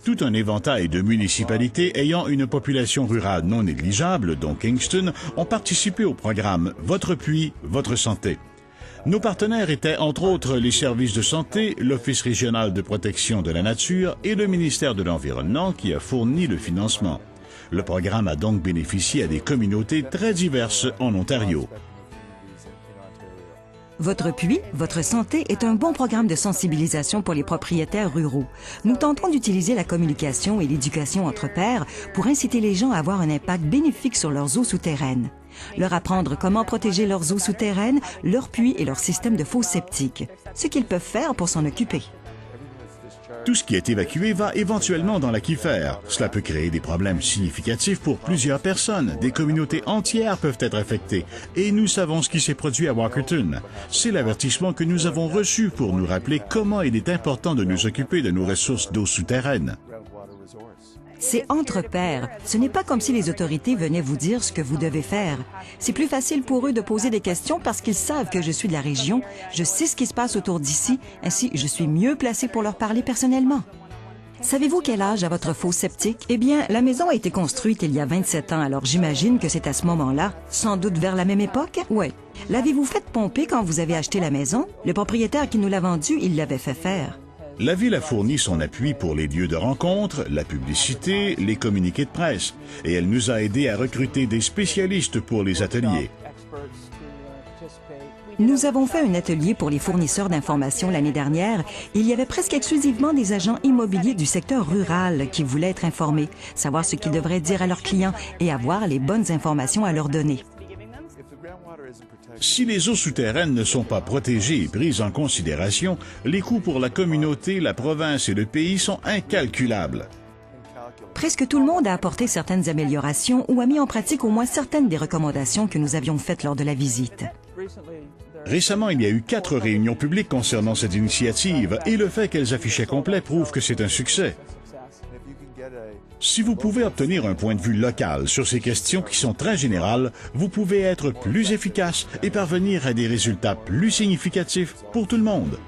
Tout un éventail de municipalités ayant une population rurale non négligeable, dont Kingston, ont participé au programme Votre puits, votre santé. Nos partenaires étaient entre autres les services de santé, l'Office régional de protection de la nature et le ministère de l'Environnement qui a fourni le financement. Le programme a donc bénéficié à des communautés très diverses en Ontario. Votre puits, votre santé est un bon programme de sensibilisation pour les propriétaires ruraux. Nous tentons d'utiliser la communication et l'éducation entre pairs pour inciter les gens à avoir un impact bénéfique sur leurs eaux souterraines. Leur apprendre comment protéger leurs eaux souterraines, leurs puits et leur système de fosses septiques. Ce qu'ils peuvent faire pour s'en occuper. Tout ce qui est évacué va éventuellement dans l'aquifère. Cela peut créer des problèmes significatifs pour plusieurs personnes. Des communautés entières peuvent être affectées. Et nous savons ce qui s'est produit à Walkerton. C'est l'avertissement que nous avons reçu pour nous rappeler comment il est important de nous occuper de nos ressources d'eau souterraine. C'est entre pairs. Ce n'est pas comme si les autorités venaient vous dire ce que vous devez faire. C'est plus facile pour eux de poser des questions parce qu'ils savent que je suis de la région, je sais ce qui se passe autour d'ici, ainsi je suis mieux placée pour leur parler personnellement. Savez-vous quel âge a votre fosse septique? Eh bien, la maison a été construite il y a 27 ans, alors j'imagine que c'est à ce moment-là, sans doute vers la même époque? Oui. L'avez-vous fait pomper quand vous avez acheté la maison? Le propriétaire qui nous l'a vendue, il l'avait fait faire. La Ville a fourni son appui pour les lieux de rencontre, la publicité, les communiqués de presse, et elle nous a aidés à recruter des spécialistes pour les ateliers. Nous avons fait un atelier pour les fournisseurs d'informations l'année dernière. Il y avait presque exclusivement des agents immobiliers du secteur rural qui voulaient être informés, savoir ce qu'ils devraient dire à leurs clients et avoir les bonnes informations à leur donner. Si les eaux souterraines ne sont pas protégées et prises en considération, les coûts pour la communauté, la province et le pays sont incalculables. Presque tout le monde a apporté certaines améliorations ou a mis en pratique au moins certaines des recommandations que nous avions faites lors de la visite. Récemment, il y a eu 4 réunions publiques concernant cette initiative et le fait qu'elles affichaient complet prouve que c'est un succès. Si vous pouvez obtenir un point de vue local sur ces questions qui sont très générales, vous pouvez être plus efficace et parvenir à des résultats plus significatifs pour tout le monde.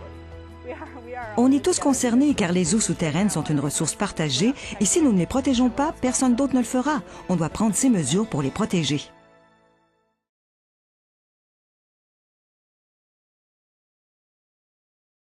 On est tous concernés car les eaux souterraines sont une ressource partagée et si nous ne les protégeons pas, personne d'autre ne le fera. On doit prendre ces mesures pour les protéger.